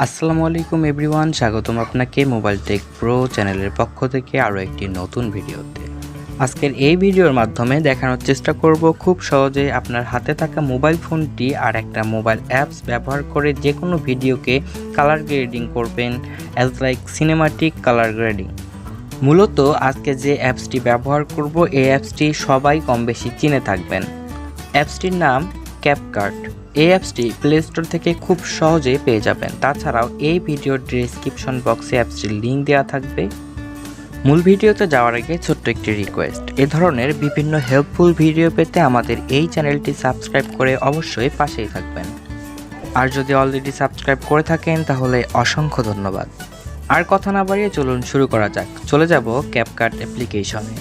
আসসালামু আলাইকুম এভরিওয়ান, স্বাগতম আপনাকে মোবাইল টেক প্রো চ্যানেলের পক্ষ থেকে আরও একটি নতুন ভিডিওতে। আজকের এই ভিডিওর মাধ্যমে দেখানোর চেষ্টা করব খুব সহজে আপনার হাতে থাকা মোবাইল ফোনটি আর একটা মোবাইল অ্যাপস ব্যবহার করে যে কোনো ভিডিওকে কালার গ্রেডিং করবেন as like cinematic colour grading. মূলত আজকে যে অ্যাপসটি ব্যবহার করব এই অ্যাপসটি সবাই কম বেশি চিনে থাকবেন। অ্যাপসটির নাম ক্যাপকাট। এই অ্যাপসটি প্লে স্টোর থেকে খুব সহজেই পেয়ে যাবেন। তাছাড়াও এই ভিডিওর ডেসক্রিপশন বক্সে অ্যাপসটির লিঙ্ক দেওয়া থাকবে। মূল ভিডিওতে যাওয়ার আগে ছোট্ট একটি রিকোয়েস্ট, এ ধরনের বিভিন্ন হেল্পফুল ভিডিও পেতে আমাদের এই চ্যানেলটি সাবস্ক্রাইব করে অবশ্যই পাশেই থাকবেন। আর যদি অলরেডি সাবস্ক্রাইব করে থাকেন তাহলে অসংখ্য ধন্যবাদ। আর কথা না বাড়িয়ে চলুন শুরু করা যাক। চলে যাব ক্যাপকাট অ্যাপ্লিকেশনে।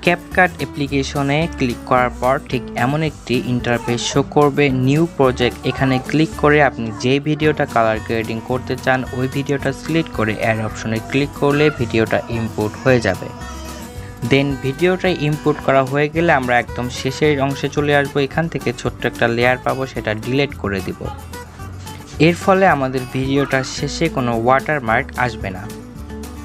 ক্যাপকাট অ্যাপ্লিকেশনে ক্লিক করার পর ঠিক এমন একটি ইন্টারফেস শো করবে, নিউ প্রজেক্ট। এখানে ক্লিক করে আপনি যে ভিডিওটা কালার গ্রেডিং করতে চান ওই ভিডিওটা সিলেক্ট করে অ্যাড অপশনে ক্লিক করলে ভিডিওটা ইম্পোর্ট হয়ে যাবে। দেন ভিডিওটা ইম্পোর্ট করা হয়ে গেলে আমরা একদম শেষের অংশে চলে আসবো। এখান থেকে ছোট্ট একটা লেয়ার পাবো, সেটা ডিলিট করে দিব। এর ফলে আমাদের ভিডিওটার শেষে কোনো ওয়াটারমার্ক আসবে না।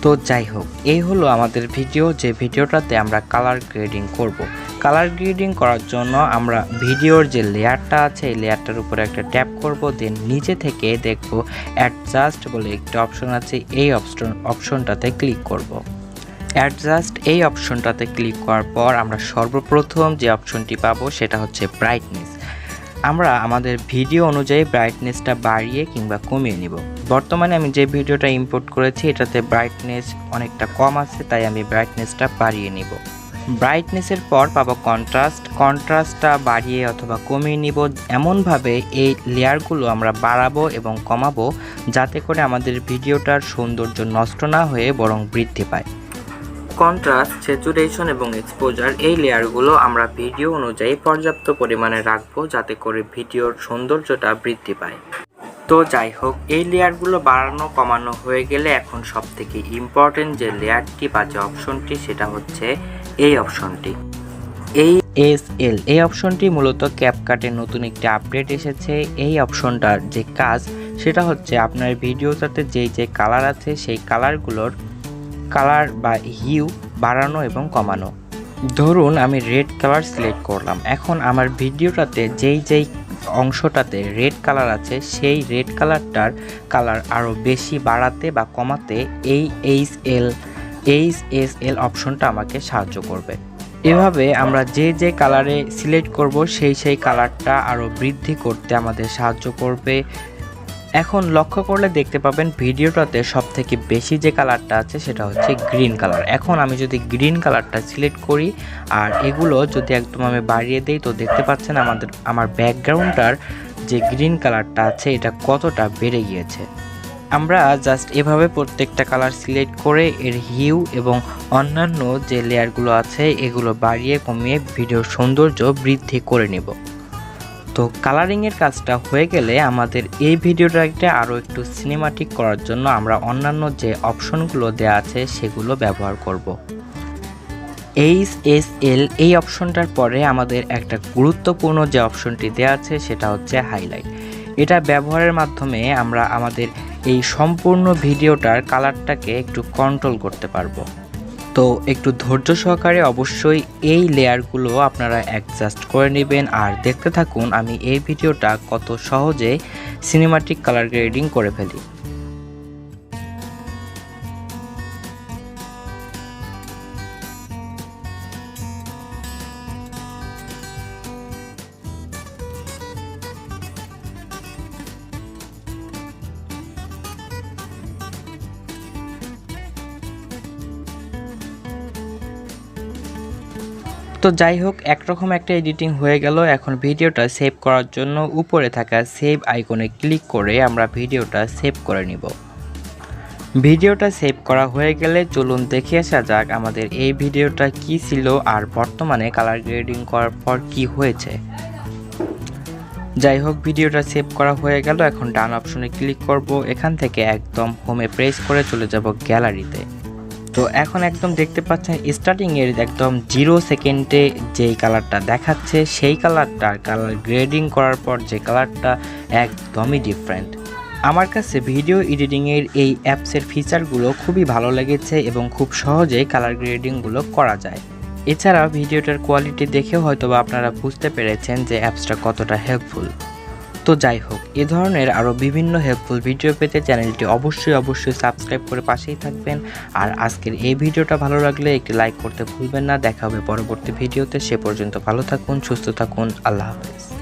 তো যাই হোক, এই হলো আমাদের ভিডিও, যে ভিডিওটাতে আমরা কালার গ্রেডিং করব। কালার গ্রেডিং করার জন্য আমরা ভিডিওর যে লেয়ারটা আছে এই লেয়ারটার উপরে একটা ট্যাপ করব। দেন নিচে থেকে দেখব অ্যাডজাস্ট বলে একটা অপশন আছে, এই অপশনটাতে ক্লিক করব। অ্যাডজাস্ট এই অপশনটাতে ক্লিক করার পর আমরা সর্বপ্রথম যে অপশনটি পাবো সেটা হচ্ছে ব্রাইটনেস। আমরা আমাদের ভিডিও অনুযায়ী ব্রাইটনেসটা বাড়িয়ে কিংবা কমিয়ে নিব। বর্তমানে আমি যে ভিডিওটা ইম্পোর্ট করেছি এটাতে ব্রাইটনেস অনেকটা কম আছে, তাই আমি ব্রাইটনেসটা বাড়িয়ে নিব। ব্রাইটনেসের পর পাবো কন্ট্রাস্ট। কন্ট্রাস্টটা বাড়িয়ে অথবা কমিয়ে নিব। এমনভাবে এই লেয়ারগুলো আমরা বাড়াবো এবং কমাবো যাতে করে আমাদের ভিডিওটার সৌন্দর্য নষ্ট না হয়ে বরং বৃদ্ধি পায়। কন্ট্রাস্ট, স্যাচুরেশন এবং এক্সপোজার এই লেয়ারগুলো আমরা ভিডিও অনুযায়ী পর্যাপ্ত পরিমাণে রাখবো যাতে করে ভিডিওর সৌন্দর্যটা বৃদ্ধি পায়। তো যাই হোক, এই লেয়ারগুলো বাড়ানো কমানো হয়ে গেলে এখন সবথেকে ইম্পর্টেন্ট যে লেয়ারটি বা যে অপশনটি সেটা হচ্ছে এই অপশনটি, ASL। এই অপশনটি মূলত ক্যাপকাটের নতুন একটি আপডেট এসেছে। এই অপশনটার যে কাজ সেটা হচ্ছে আপনার ভিডিওটাতে যে কালার আছে সেই কালারগুলোর কালার বা হিউ বাড়ানো এবং কমানো। ধরুন আমি রেড কালার সিলেক্ট করলাম। এখন আমার ভিডিওটাতে যেই অংশটাতে রেড কালার আছে সেই রেড কালারটার কালার আরও বেশি বাড়াতে বা কমাতে এই ASL অপশনটা আমাকে সাহায্য করবে। এভাবে আমরা যে কালারে সিলেক্ট করব সেই কালারটা আরও বৃদ্ধি করতে আমাদের সাহায্য করবে। এখন লক্ষ্য করলে দেখতে পাবেন ভিডিওটাতে সবথেকে বেশি যে কালারটা আছে সেটা হচ্ছে গ্রিন কালার। এখন আমি যদি গ্রিন কালারটা সিলেক্ট করি আর এগুলো যদি একদম আমি বাড়িয়ে দিই তো দেখতে পাচ্ছেন আমার ব্যাকগ্রাউন্ডটার যে গ্রিন কালারটা আছে এটা কতটা বেড়ে গিয়েছে। আমরা জাস্ট এভাবে প্রত্যেকটা কালার সিলেক্ট করে এর হিউ এবং অন্যান্য যে লেয়ারগুলো আছে এগুলো বাড়িয়ে কমিয়ে ভিডিওর সৌন্দর্য বৃদ্ধি করে নেব। তো কালারিংয়ের কাজটা হয়ে গেলে আমাদের এই ভিডিওটাকে আরও একটু সিনেমাটিক করার জন্য আমরা অন্যান্য যে অপশনগুলো দেওয়া আছে সেগুলো ব্যবহার করব। ASL এই অপশনটার পরে আমাদের একটা গুরুত্বপূর্ণ যে অপশনটি দেওয়া আছে সেটা হচ্ছে হাইলাইট। এটা ব্যবহারের মাধ্যমে আমরা আমাদের এই সম্পূর্ণ ভিডিওটার কালারটাকে একটু কন্ট্রোল করতে পারবো। তো একটু ধৈর্য সহকারে অবশ্যই এই লেয়ারগুলো আপনারা অ্যাডজাস্ট করে নেবেন আর দেখতে থাকুন আমি এই ভিডিওটা কত সহজে সিনেমাটিক কালার গ্রেডিং করে ফেলি। তো যাই হোক, একরকম একটা এডিটিং হয়ে গেল। এখন ভিডিওটা সেভ করার জন্য উপরে থাকা সেভ আইকনে ক্লিক করে আমরা ভিডিওটা সেভ করে নিব। ভিডিওটা সেভ করা হয়ে গেলে চলুন দেখে আসা যাক আমাদের এই ভিডিওটা কি ছিল আর বর্তমানে কালার গ্রেডিং করার পর কি হয়েছে। যাই হোক, ভিডিওটা সেভ করা হয়ে গেল। এখন ডান অপশনে ক্লিক করব। এখান থেকে একদম হোমে প্রেস করে চলে যাব গ্যালারিতে। তো এখন একদম দেখতে পাচ্ছেন স্টার্টিং এর একদম 0 সেকেন্ডে যেই কালারটা দেখাচ্ছে সেই কালারটা কালার গ্রেডিং করার পর যে কালারটা একদমই ডিফারেন্ট। আমার কাছে ভিডিও এডিটিংয়ের এই অ্যাপসের ফিচারগুলো খুবই ভালো লেগেছে এবং খুব সহজেই কালার গ্রেডিংগুলো করা যায়। এছাড়া ভিডিওটার কোয়ালিটি দেখেও হয়তোবা আপনারা বুঝতে পেরেছেন যে অ্যাপসটা কতটা হেল্পফুল। তো যাই হোক, এ ধরনের আরও বিভিন্ন হেল্পফুল ভিডিও পেতে চ্যানেলটি অবশ্যই সাবস্ক্রাইব করে পাশেই থাকবেন। আর আজকের এই ভিডিওটা ভালো লাগলে একটি লাইক করতে ভুলবেন না। দেখা হবে পরবর্তী ভিডিওতে। সে পর্যন্ত ভালো থাকুন, সুস্থ থাকুন, আল্লাহ হাফেজ।